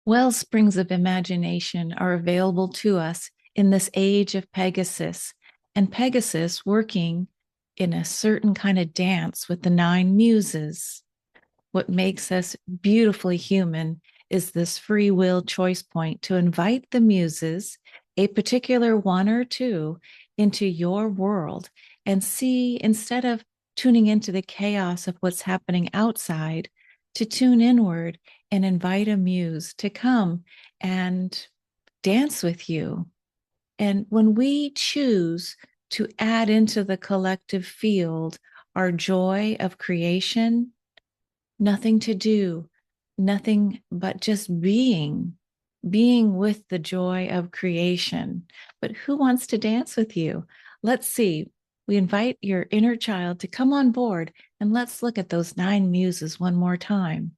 Wellsprings of imagination are available to us in this age of Pegasus, and Pegasus working in a certain kind of dance with the nine muses. What makes us beautifully human is this free will choice point to invite the muses, a particular one or two, into your world and see, instead of tuning into the chaos of what's happening outside, to tune inward and invite a muse to come and dance with you. And when we choose to add into the collective field our joy of creation, nothing to do, nothing but just being with the joy of creation. But who wants to dance with you? Let's see. We invite your inner child to come on board, and let's look at those nine muses one more time.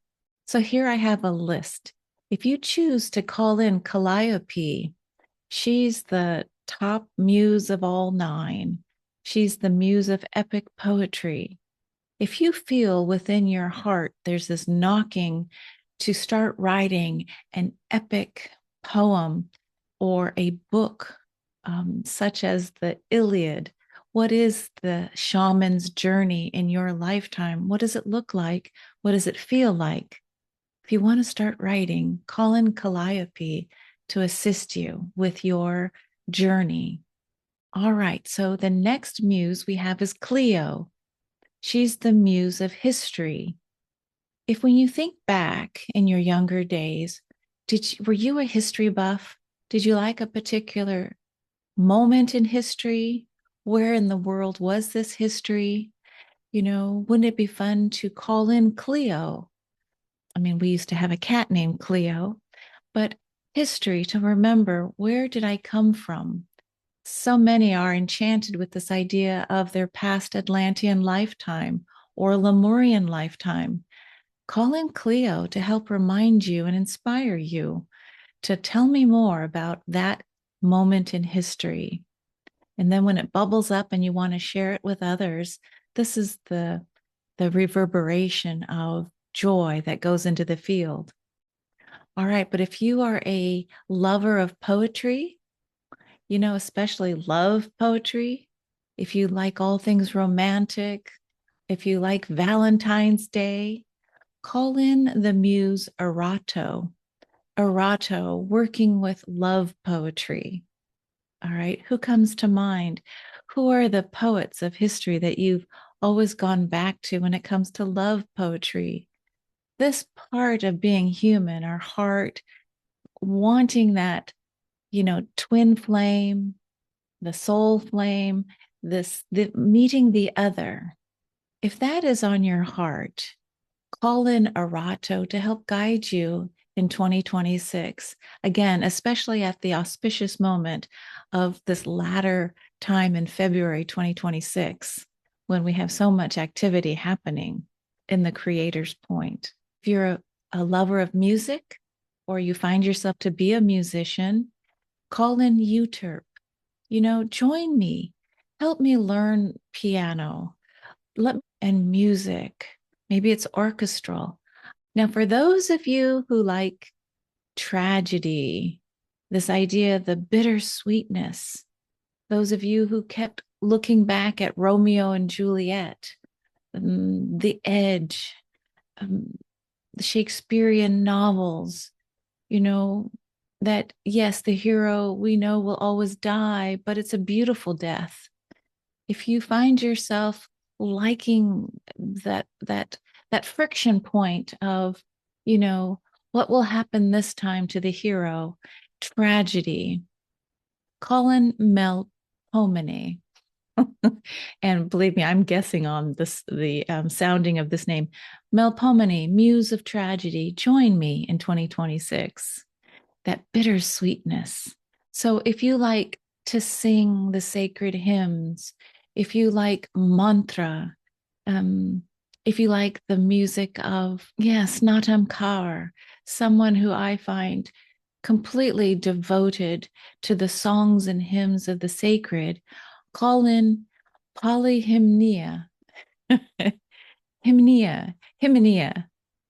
So here I have a list. If you choose to call in Calliope, she's the top muse of all nine. She's the muse of epic poetry. If you feel within your heart there's this knocking to start writing an epic poem or a book, such as the Iliad, what is the shaman's journey in your lifetime? What does it look like? What does it feel like? If you want to start writing, call in Calliope to assist you with your journey. All right, so the next muse we have is Clio. She's the muse of history. If when you think back in your younger days, were you a history buff? Did you like a particular moment in history? Where in the world was this history? Wouldn't it be fun to call in Clio? I mean, we used to have a cat named Clio, but history to remember, where did I come from? So many are enchanted with this idea of their past Atlantean lifetime or Lemurian lifetime. Call in Clio to help remind you and inspire you to tell me more about that moment in history. And then when it bubbles up and you want to share it with others, this is the reverberation of joy that goes into the field. All right, but if you are a lover of poetry, especially love poetry, if you like all things romantic, if you like Valentine's Day, call in the muse Erato. Erato, working with love poetry. All right, who comes to mind? Who are the poets of history that you've always gone back to when it comes to love poetry? This part of being human, our heart wanting that, twin flame, the soul flame, meeting the other. If that is on your heart, call in Erato to help guide you in 2026. Again, especially at the auspicious moment of this latter time in February 2026, when we have so much activity happening in the creator's point. If you're a lover of music, or you find yourself to be a musician, call in Euterpe. Join me. Help me learn piano. And music. Maybe it's orchestral. Now, for those of you who like tragedy, this idea of the bittersweetness, those of you who kept looking back at Romeo and Juliet, the Edge, the Shakespearean novels, that yes, the hero we know will always die, but it's a beautiful death. If you find yourself liking that friction point of, what will happen this time to the hero, tragedy, call in Melpomene. And believe me, I'm guessing on the sounding of this name. Melpomene, muse of tragedy, join me in 2026. That bittersweetness. So if you like to sing the sacred hymns, if you like mantra, if you like the music of, yes, Natam Kaur, someone who I find completely devoted to the songs and hymns of the sacred, call in Polyhymnia. Hymnia.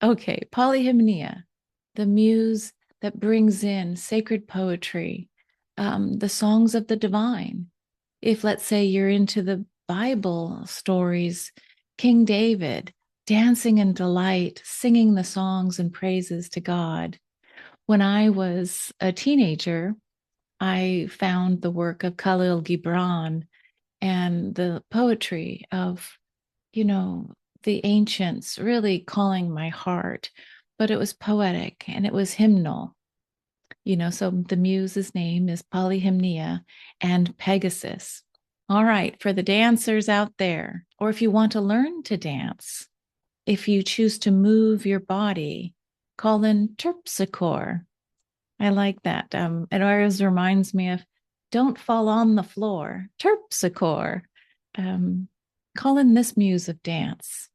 Okay, Polyhymnia, the muse that brings in sacred poetry, the songs of the divine. If, let's say, you're into the Bible stories, King David dancing in delight, singing the songs and praises to God. When I was a teenager, I found the work of Khalil Gibran and the poetry of, you know, the ancients really calling my heart, but it was poetic and it was hymnal. So the muse's name is Polyhymnia and Pegasus. All right, for the dancers out there, or if you want to learn to dance, if you choose to move your body, call in Terpsichore. I like that. It always reminds me of don't fall on the floor, Terpsichore. Um, call in this muse of dance.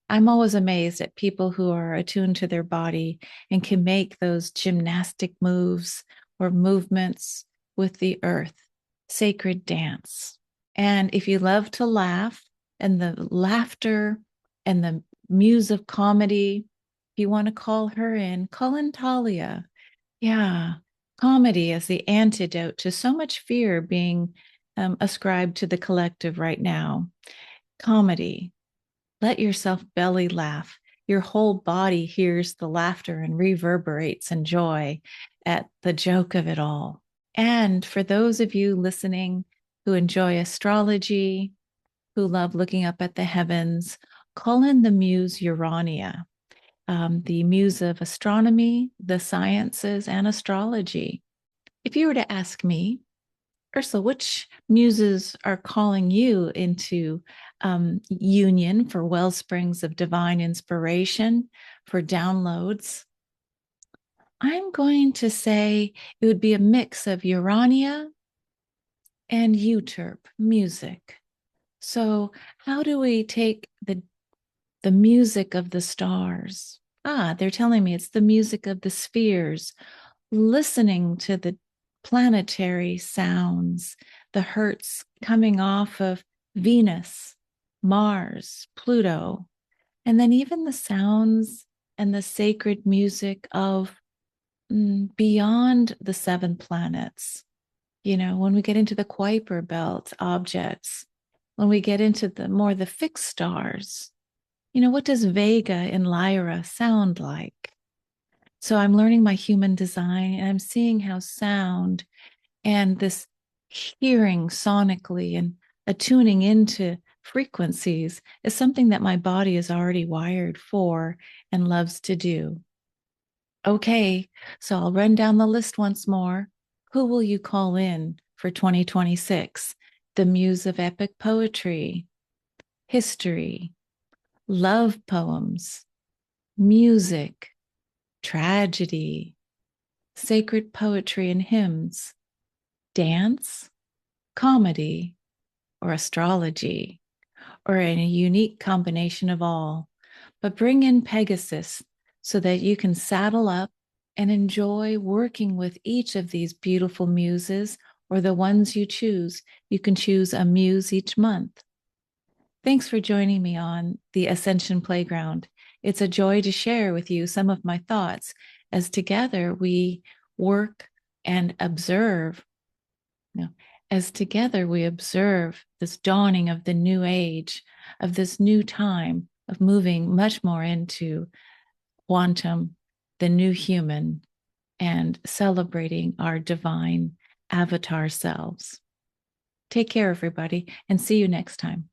I'm always amazed at people who are attuned to their body and can make those gymnastic moves or movements with the earth, sacred dance. And if you love to laugh and the laughter and the muse of comedy, if you want to call her in, call in Thalia. Yeah, comedy is the antidote to so much fear being ascribed to the collective right now. Comedy. Let yourself belly laugh. Your whole body hears the laughter and reverberates in joy at the joke of it all. And for those of you listening who enjoy astrology, who love looking up at the heavens, call in the muse Urania, the muse of astronomy, the sciences, and astrology. If you were to ask me, Ursula, which muses are calling you into union for wellsprings of divine inspiration, for downloads? I'm going to say it would be a mix of Urania and Euterpe music. So, how do we take the music of the stars? They're telling me it's the music of the spheres, listening to the planetary sounds, the hertz coming off of Venus, Mars, Pluto, and then even the sounds and the sacred music of beyond the seven planets. When we get into the Kuiper belt objects, when we get into the fixed stars, what does Vega in Lyra sound like? So I'm learning my human design and I'm seeing how sound and this hearing sonically and attuning into frequencies is something that my body is already wired for and loves to do. Okay, so I'll run down the list once more. Who will you call in for 2026? The muse of epic poetry, history, love poems, music, tragedy, sacred poetry and hymns, dance, comedy, or astrology, or in a unique combination of all. But bring in Pegasus so that you can saddle up and enjoy working with each of these beautiful muses or the ones you choose. You can choose a muse each month. Thanks for joining me on the Ascension Playground. It's a joy to share with you some of my thoughts as together we work and observe. As together we observe this dawning of the new age, of this new time, of moving much more into quantum, the new human, and celebrating our divine avatar selves. Take care, everybody, and see you next time.